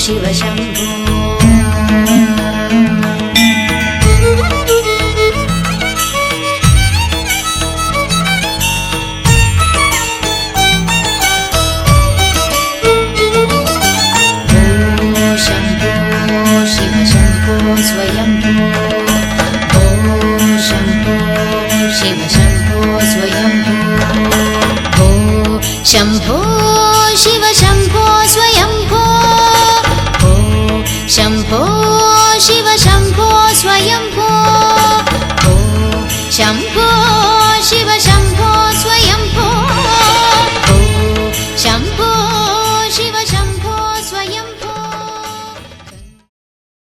Shiv Shambho Swayambho Shambho Shiv Shambho Swayambho Shambho Shiv Shambho Swayambho Shambho Shiv Shambho Swayambho Shambho Shiv Shambho